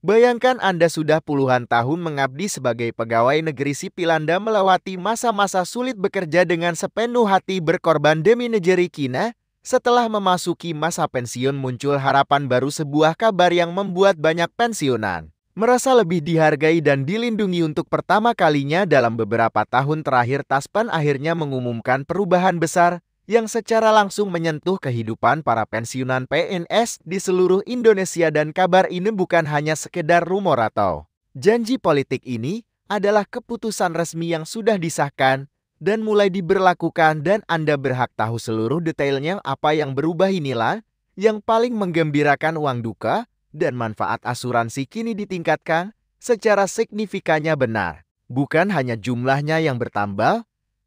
Bayangkan Anda sudah puluhan tahun mengabdi sebagai pegawai negeri sipil. Anda melewati masa-masa sulit bekerja dengan sepenuh hati berkorban demi negeri kita. Setelah memasuki masa pensiun muncul harapan baru, sebuah kabar yang membuat banyak pensiunan merasa lebih dihargai dan dilindungi. Untuk pertama kalinya dalam beberapa tahun terakhir, Taspen akhirnya mengumumkan perubahan besar yang secara langsung menyentuh kehidupan para pensiunan PNS di seluruh Indonesia. Dan kabar ini bukan hanya sekedar rumor atau janji politik. Ini adalah keputusan resmi yang sudah disahkan dan mulai diberlakukan, dan Anda berhak tahu seluruh detailnya. Apa yang berubah inilah yang paling menggembirakan. Uang duka dan manfaat asuransi kini ditingkatkan secara signifikannya. Benar, bukan hanya jumlahnya yang bertambah,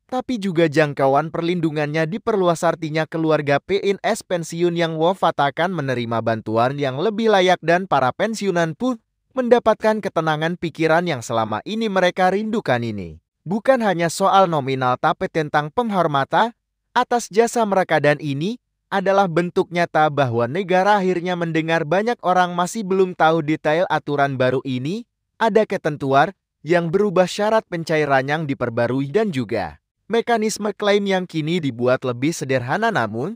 tapi juga jangkauan perlindungannya diperluas. Artinya keluarga PNS pensiun yang wafat akan menerima bantuan yang lebih layak, dan para pensiunan pun mendapatkan ketenangan pikiran yang selama ini mereka rindukan. Ini bukan hanya soal nominal, tapi tentang penghormatan atas jasa mereka, dan ini adalah bentuk nyata bahwa negara akhirnya mendengar. Banyak orang masih belum tahu detail aturan baru ini. Ada ketentuan yang berubah, syarat pencairan yang diperbarui, dan juga mekanisme klaim yang kini dibuat lebih sederhana. Namun,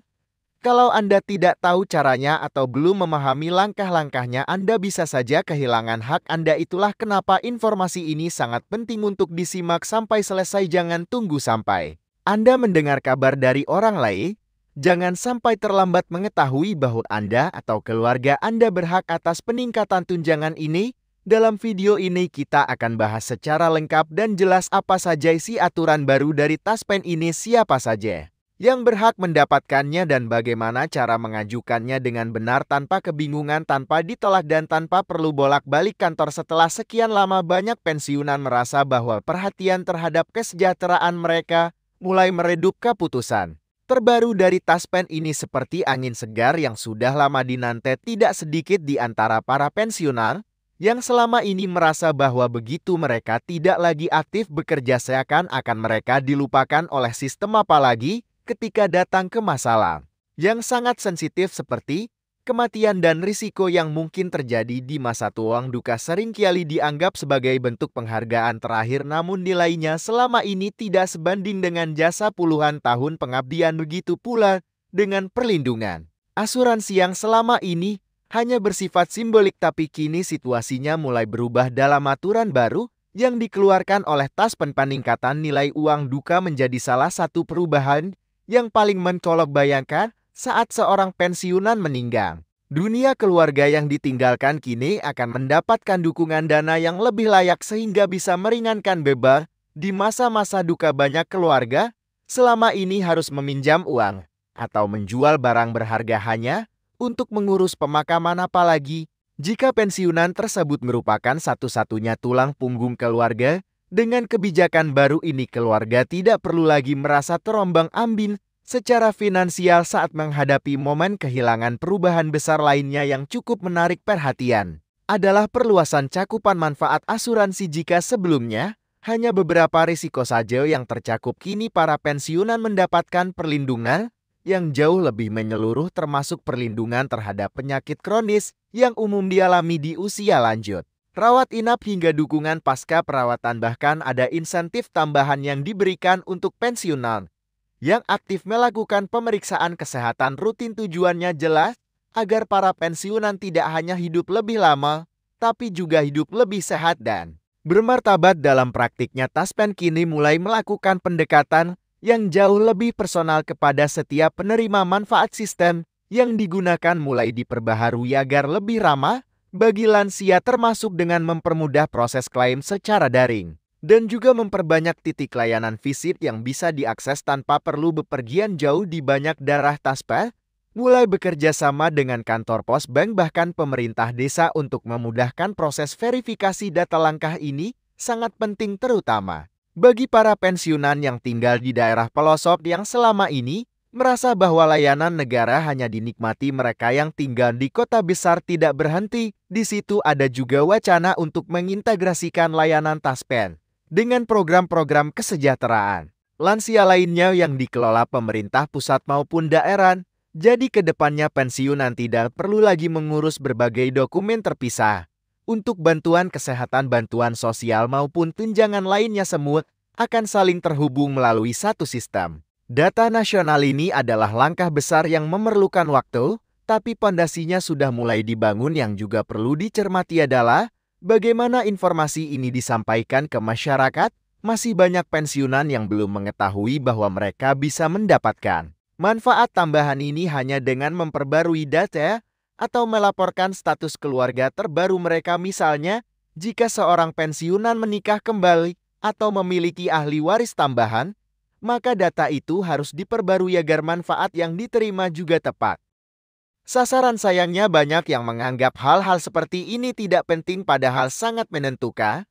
kalau Anda tidak tahu caranya atau belum memahami langkah-langkahnya, Anda bisa saja kehilangan hak Anda. Itulah kenapa informasi ini sangat penting untuk disimak sampai selesai. Jangan tunggu sampai Anda mendengar kabar dari orang lain. Jangan sampai terlambat mengetahui bahwa Anda atau keluarga Anda berhak atas peningkatan tunjangan ini. Dalam video ini kita akan bahas secara lengkap dan jelas apa saja isi aturan baru dari Taspen ini, siapa saja yang berhak mendapatkannya, dan bagaimana cara mengajukannya dengan benar tanpa kebingungan, tanpa ditolak, dan tanpa perlu bolak-balik kantor. Setelah sekian lama, banyak pensiunan merasa bahwa perhatian terhadap kesejahteraan mereka mulai meredup. Keputusan terbaru dari Taspen ini seperti angin segar yang sudah lama dinanti. Tidak sedikit di antara para pensiunan yang selama ini merasa bahwa begitu mereka tidak lagi aktif bekerja, seakan-akan mereka dilupakan oleh sistem. Apalagi ketika datang ke masalah yang sangat sensitif seperti kematian dan risiko yang mungkin terjadi di masa tua. Uang duka seringkali dianggap sebagai bentuk penghargaan terakhir, namun nilainya selama ini tidak sebanding dengan jasa puluhan tahun pengabdian. Begitu pula dengan perlindungan asuransi yang selama ini hanya bersifat simbolik, tapi kini situasinya mulai berubah. Dalam aturan baru yang dikeluarkan oleh Taspen, peningkatan nilai uang duka menjadi salah satu perubahan yang paling mencolok. Bayangkan saat seorang pensiunan meninggal, dunia keluarga yang ditinggalkan kini akan mendapatkan dukungan dana yang lebih layak sehingga bisa meringankan beban di masa-masa duka. Banyak keluarga selama ini harus meminjam uang atau menjual barang berharga hanya untuk mengurus pemakaman, apalagi jika pensiunan tersebut merupakan satu-satunya tulang punggung keluarga. Dengan kebijakan baru ini, keluarga tidak perlu lagi merasa terombang-ambing secara finansial saat menghadapi momen kehilangan. Perubahan besar lainnya yang cukup menarik perhatian adalah perluasan cakupan manfaat asuransi. Jika sebelumnya hanya beberapa risiko saja yang tercakup, kini para pensiunan mendapatkan perlindungan yang jauh lebih menyeluruh, termasuk perlindungan terhadap penyakit kronis yang umum dialami di usia lanjut, rawat inap, hingga dukungan pasca perawatan. Bahkan ada insentif tambahan yang diberikan untuk pensiunan yang aktif melakukan pemeriksaan kesehatan rutin. Tujuannya jelas agar para pensiunan tidak hanya hidup lebih lama, tapi juga hidup lebih sehat dan bermartabat. Dalam praktiknya, Taspen kini mulai melakukan pendekatan yang jauh lebih personal kepada setiap penerima manfaat. Sistem yang digunakan mulai diperbaharui agar lebih ramah bagi lansia, termasuk dengan mempermudah proses klaim secara daring dan juga memperbanyak titik layanan visit yang bisa diakses tanpa perlu bepergian jauh di banyak daerah. Taspen mulai bekerja sama dengan kantor pos, bank, bahkan pemerintah desa untuk memudahkan proses verifikasi data. Langkah ini sangat penting terutama bagi para pensiunan yang tinggal di daerah pelosok yang selama ini merasa bahwa layanan negara hanya dinikmati mereka yang tinggal di kota besar. Tidak berhenti di situ, ada juga wacana untuk mengintegrasikan layanan Taspen dengan program-program kesejahteraan lansia lainnya yang dikelola pemerintah pusat maupun daerah. Jadi kedepannya pensiunan tidak perlu lagi mengurus berbagai dokumen terpisah untuk bantuan kesehatan, bantuan sosial maupun tunjangan lainnya semut akan saling terhubung melalui satu sistem. Data nasional ini adalah langkah besar yang memerlukan waktu, tapi pondasinya sudah mulai dibangun. Yang juga perlu dicermati adalah bagaimana informasi ini disampaikan ke masyarakat. Masih banyak pensiunan yang belum mengetahui bahwa mereka bisa mendapatkan manfaat tambahan ini hanya dengan memperbarui data atau melaporkan status keluarga terbaru mereka. Misalnya, jika seorang pensiunan menikah kembali atau memiliki ahli waris tambahan, maka data itu harus diperbarui agar manfaat yang diterima juga tepat. Sasaran sayangnya banyak yang menganggap hal-hal seperti ini tidak penting padahal sangat menentukan.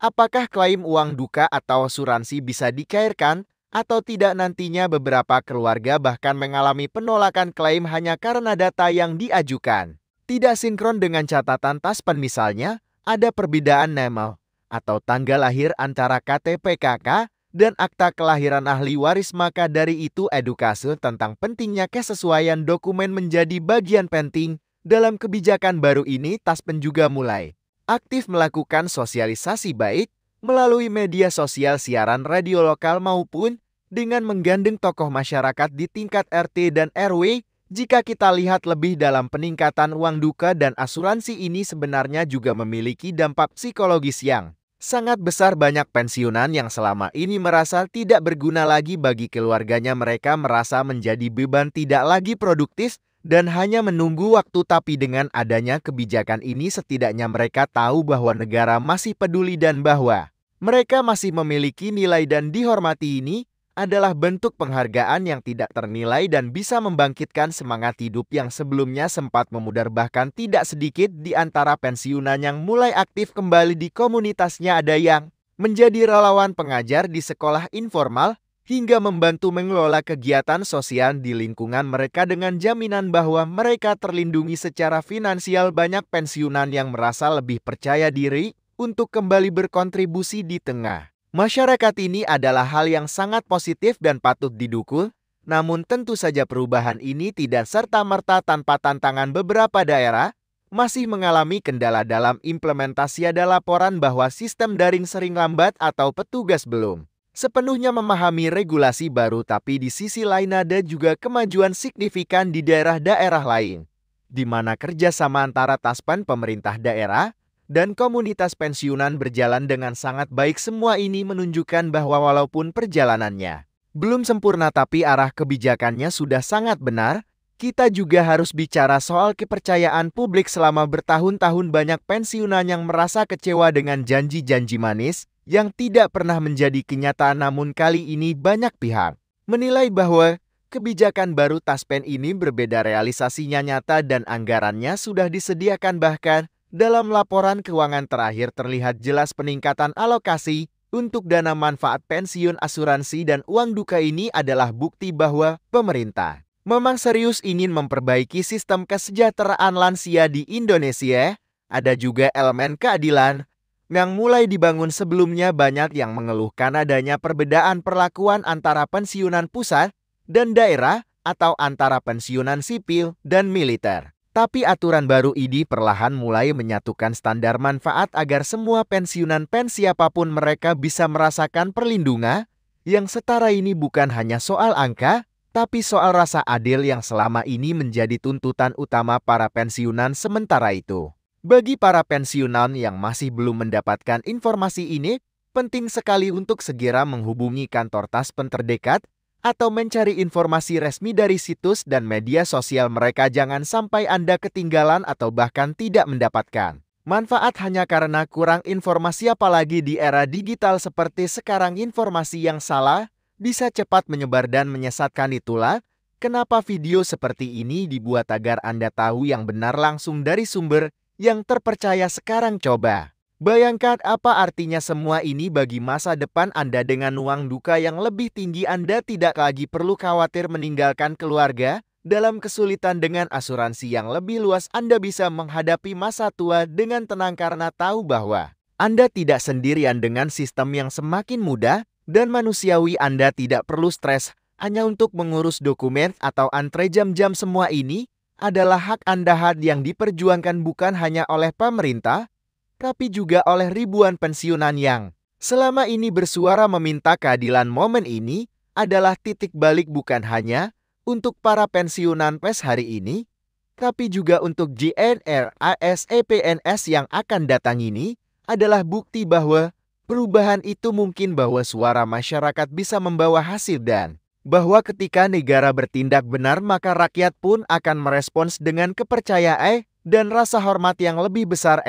Apakah klaim uang duka atau asuransi bisa dikairkan atau tidak? Nantinya beberapa keluarga bahkan mengalami penolakan klaim hanya karena data yang diajukan tidak sinkron dengan catatan taspen. Misalnya, ada perbedaan nama atau tanggal lahir antara KTP KK dan akta kelahiran ahli waris. Maka dari itu edukasi tentang pentingnya kesesuaian dokumen menjadi bagian penting dalam kebijakan baru ini. Taspen juga mulai aktif melakukan sosialisasi baik melalui media sosial, siaran radio lokal maupun dengan menggandeng tokoh masyarakat di tingkat RT dan RW. Jika kita lihat lebih dalam, peningkatan uang duka dan asuransi ini sebenarnya juga memiliki dampak psikologis yang sangat besar. Banyak pensiunan yang selama ini merasa tidak berguna lagi bagi keluarganya. Mereka merasa menjadi beban, tidak lagi produktif, dan hanya menunggu waktu. Tapi dengan adanya kebijakan ini setidaknya mereka tahu bahwa negara masih peduli dan bahwa mereka masih memiliki nilai dan dihormati. Ini adalah bentuk penghargaan yang tidak ternilai dan bisa membangkitkan semangat hidup yang sebelumnya sempat memudar. Bahkan tidak sedikit di antara pensiunan yang mulai aktif kembali di komunitasnya. Ada yang menjadi relawan pengajar di sekolah informal hingga membantu mengelola kegiatan sosial di lingkungan mereka dengan jaminan bahwa mereka terlindungi secara finansial. Banyak pensiunan yang merasa lebih percaya diri untuk kembali berkontribusi di tengah masyarakat. Ini adalah hal yang sangat positif dan patut didukung. Namun tentu saja perubahan ini tidak serta-merta tanpa tantangan. Beberapa daerah masih mengalami kendala dalam implementasi. Ada laporan bahwa sistem daring sering lambat atau petugas belum sepenuhnya memahami regulasi baru. Tapi di sisi lain ada juga kemajuan signifikan di daerah-daerah lain, di mana kerjasama antara taspen, pemerintah daerah, dan komunitas pensiunan berjalan dengan sangat baik. Semua ini menunjukkan bahwa walaupun perjalanannya belum sempurna, tapi arah kebijakannya sudah sangat benar. Kita juga harus bicara soal kepercayaan publik. Selama bertahun-tahun banyak pensiunan yang merasa kecewa dengan janji-janji manis yang tidak pernah menjadi kenyataan. Namun kali ini banyak pihak menilai bahwa kebijakan baru taspen ini berbeda. Realisasinya nyata dan anggarannya sudah disediakan. Bahkan dalam laporan keuangan terakhir terlihat jelas peningkatan alokasi untuk dana manfaat pensiun, asuransi, dan uang duka. Ini adalah bukti bahwa pemerintah memang serius ingin memperbaiki sistem kesejahteraan lansia di Indonesia. Ada juga elemen keadilan yang mulai dibangun. Sebelumnya banyak yang mengeluhkan adanya perbedaan perlakuan antara pensiunan pusat dan daerah atau antara pensiunan sipil dan militer. Tapi aturan baru ini perlahan mulai menyatukan standar manfaat agar semua pensiunan siapapun mereka bisa merasakan perlindungan yang setara. Ini bukan hanya soal angka, tapi soal rasa adil yang selama ini menjadi tuntutan utama para pensiunan. Sementara itu, bagi para pensiunan yang masih belum mendapatkan informasi ini, penting sekali untuk segera menghubungi kantor taspen terdekat atau mencari informasi resmi dari situs dan media sosial mereka. Jangan sampai Anda ketinggalan atau bahkan tidak mendapatkan manfaat hanya karena kurang informasi. Apalagi di era digital seperti sekarang, informasi yang salah bisa cepat menyebar dan menyesatkan. Itulah kenapa video seperti ini dibuat agar Anda tahu yang benar langsung dari sumber yang terpercaya. Sekarang coba bayangkan apa artinya semua ini bagi masa depan Anda. Dengan uang duka yang lebih tinggi, Anda tidak lagi perlu khawatir meninggalkan keluarga dalam kesulitan. Dengan asuransi yang lebih luas, Anda bisa menghadapi masa tua dengan tenang karena tahu bahwa Anda tidak sendirian. Dengan sistem yang semakin mudah dan manusiawi, Anda tidak perlu stres hanya untuk mengurus dokumen atau antre jam-jam. Semua ini adalah hak Anda, hak yang diperjuangkan bukan hanya oleh pemerintah, tapi juga oleh ribuan pensiunan yang selama ini bersuara meminta keadilan. Momen ini adalah titik balik bukan hanya untuk para pensiunan PES hari ini, tapi juga untuk GNRAS-EPNS yang akan datang. Ini adalah bukti bahwa perubahan itu mungkin, bahwa suara masyarakat bisa membawa hasil, dan bahwa ketika negara bertindak benar maka rakyat pun akan merespons dengan kepercayaan dan rasa hormat yang lebih besar.